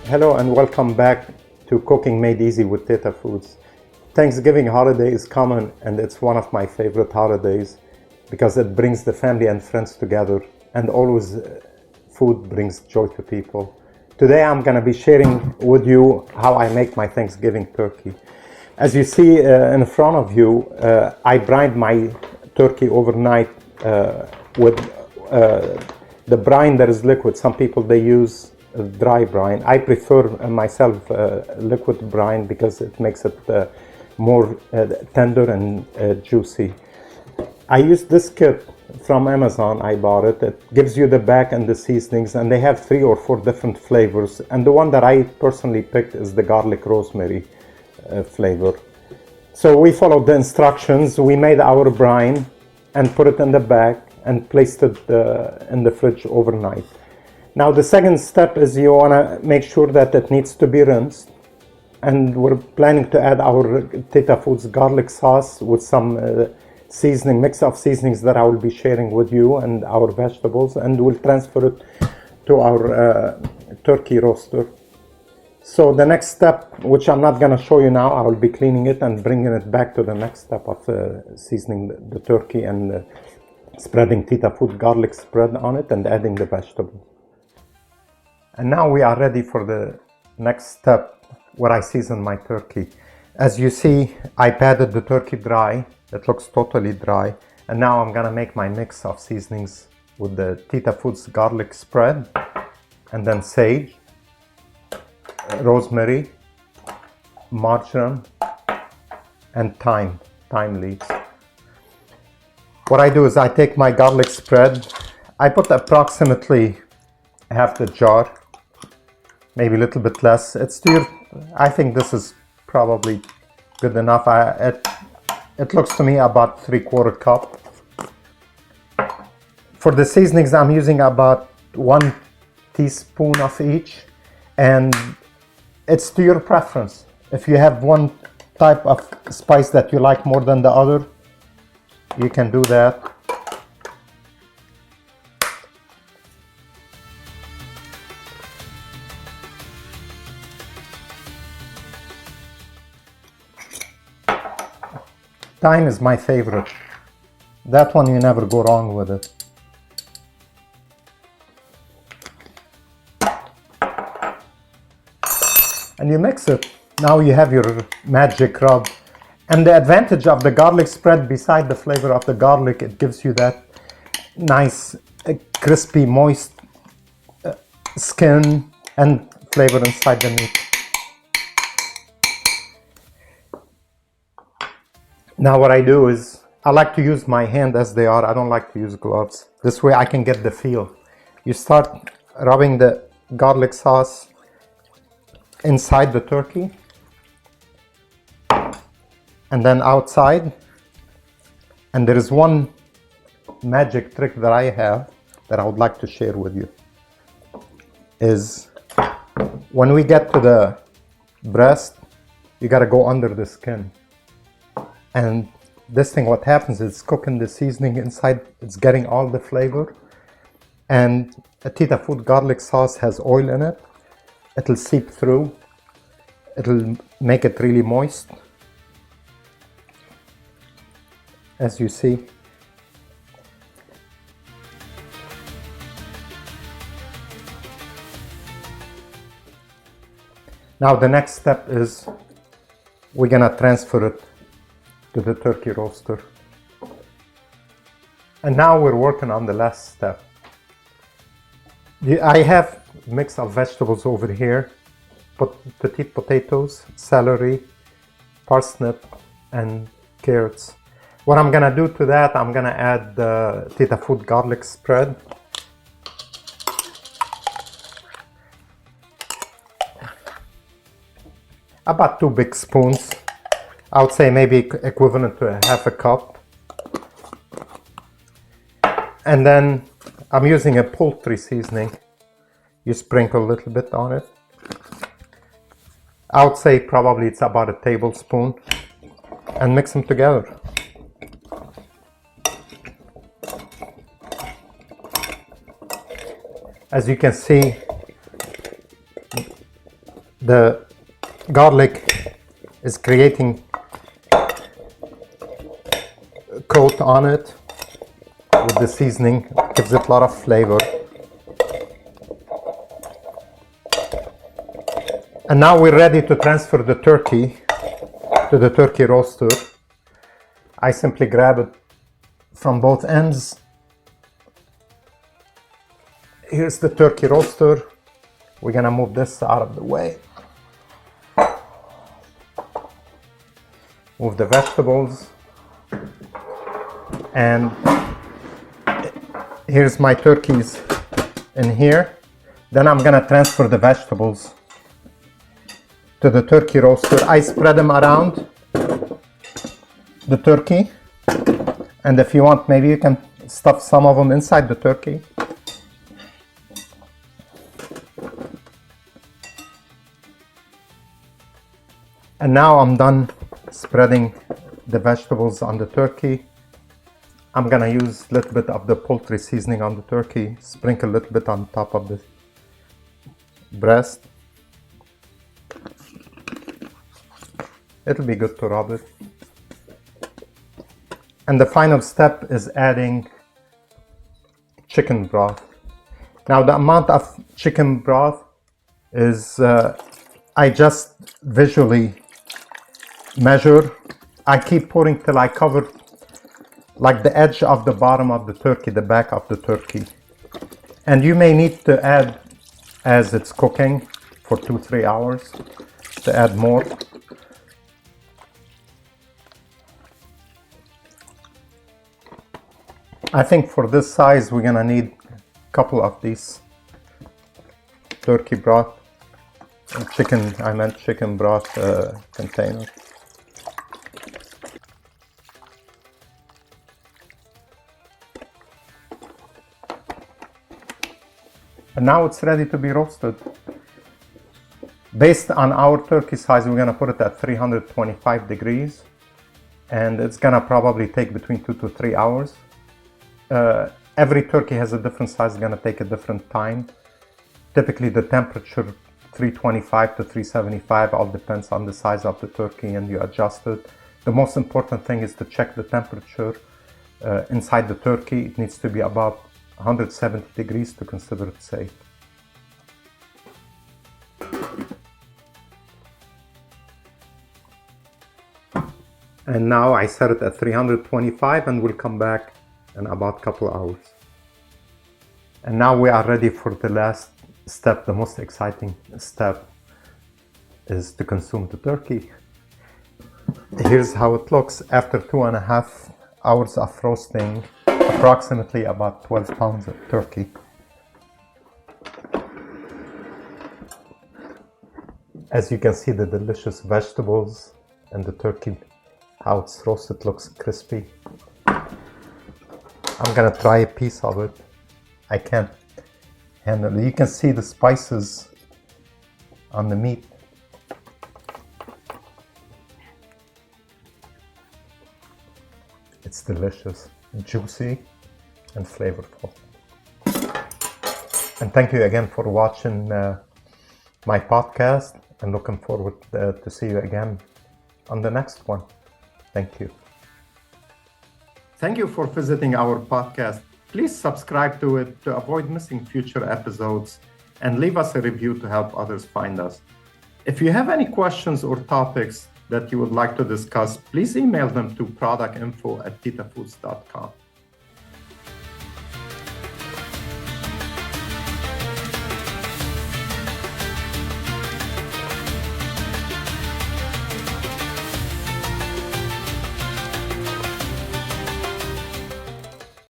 Hello and welcome back to Cooking Made Easy with Teta Foods. Thanksgiving holiday is common and it's one of my favorite holidays because it brings the family and friends together, and always food brings joy to people. Today I'm going to be sharing with you how I make my Thanksgiving turkey. As you see in front of you, I brined my turkey overnight with the brine that is liquid. Some people they use dry brine. I prefer myself liquid brine because it makes it more tender and juicy. I use this kit from Amazon. I bought it. It gives you the back and the seasonings, and they have 3 or 4 different flavors, and the one that I personally picked is the garlic rosemary flavor. So we followed the instructions. We made our brine and put it in the bag and placed it in the fridge overnight. Now the second step is you want to make sure that it needs to be rinsed, and we're planning to add our Teta Foods garlic sauce with some mix of seasonings that I will be sharing with you, and our vegetables, and we'll transfer it to our turkey roaster. So the next step, which I'm not going to show you now, I will be cleaning it and bringing it back to the next step of seasoning the turkey and spreading Teta Food garlic spread on it and adding the vegetables. And now we are ready for the next step where I season my turkey. As you see, I patted the turkey dry. It looks totally dry. And now I'm gonna make my mix of seasonings with the Teta Foods garlic spread, and then sage, rosemary, marjoram, and thyme leaves. What I do is I take my garlic spread. I put approximately half the jar, maybe a little bit less. It's to your, I think this is probably good enough. It looks to me about 3/4 cup. For the seasonings, I'm using about 1 teaspoon of each, and it's to your preference. If you have one type of spice that you like more than the other, you can do that. Thyme is my favorite. That one, you never go wrong with it. And you mix it. Now you have your magic rub. And the advantage of the garlic spread, beside the flavor of the garlic, it gives you that nice, crispy, moist skin and flavor inside the meat. Now what I do is, I like to use my hand as they are. I don't like to use gloves. This way I can get the feel. You start rubbing the garlic sauce inside the turkey, and then outside. And there is one magic trick that I have that I would like to share with you. Is when we get to the breast, you gotta go under the skin. And this thing, what happens is, cooking the seasoning inside, it's getting all the flavor. And a Teta Food garlic sauce has oil in it. It'll seep through. It'll make it really moist, as you see. Now the next step is, we're gonna transfer it to the turkey roaster. And now we're working on the last step. I have a mix of vegetables over here. Petite potatoes, celery, parsnip, and carrots. What I'm gonna do to that, I'm gonna add the Teta Food garlic spread. About 2 big spoons. I would say maybe equivalent to a half a cup. And then I'm using a poultry seasoning. You sprinkle a little bit on it. I would say probably it's about a tablespoon, and mix them together. As you can see, The garlic is creating a coat on it with the seasoning. Gives it a lot of flavor. And now we're ready to transfer the turkey to the turkey roaster. I simply grab it from both ends. Here's the turkey roaster. We're gonna move this out of the way. Move the vegetables. And here's my turkeys in here. Then I'm gonna transfer the vegetables to the turkey roaster. I spread them around the turkey. And if you want, maybe you can stuff some of them inside the turkey. And now I'm done spreading the vegetables on the turkey. I'm gonna use a little bit of the poultry seasoning on the turkey, sprinkle a little bit on top of the breast. It'll be good to rub it. And the final step is adding chicken broth. Now the amount of chicken broth is, I just visually measure. I keep pouring till I cover like the edge of the bottom of the turkey, the back of the turkey. And you may need to add as it's cooking for 2-3 hours to add more. I think for this size we're gonna need a couple of these turkey broth, chicken broth container. And now it's ready to be roasted. Based on our turkey size, we're gonna put it at 325 degrees, and it's gonna probably take between 2 to 3 hours. Every turkey has a different size, it's gonna take a different time. Typically the temperature 325 to 375, all depends on the size of the turkey, and you adjust it. The most important thing is to check the temperature inside the turkey. It needs to be about 170 degrees to consider it safe. And now I set it at 325 and we'll come back in about a couple hours. And now we are ready for the last step. The most exciting step is to consume the turkey. Here's how it looks after 2.5 hours of roasting, approximately about 12 pounds of turkey. As you can see, the delicious vegetables and the turkey, how it's roasted, looks crispy. I'm gonna try a piece of it. I can't handle it. You can see the spices on the meat. It's delicious, juicy, and flavorful. And thank you again for watching my podcast, and looking forward to see you again on the next one. Thank you. Thank you for visiting our podcast. Please subscribe to it to avoid missing future episodes, and leave us a review to help others find us. If you have any questions or topics that you would like to discuss, please email them to productinfo@tetafoods.com.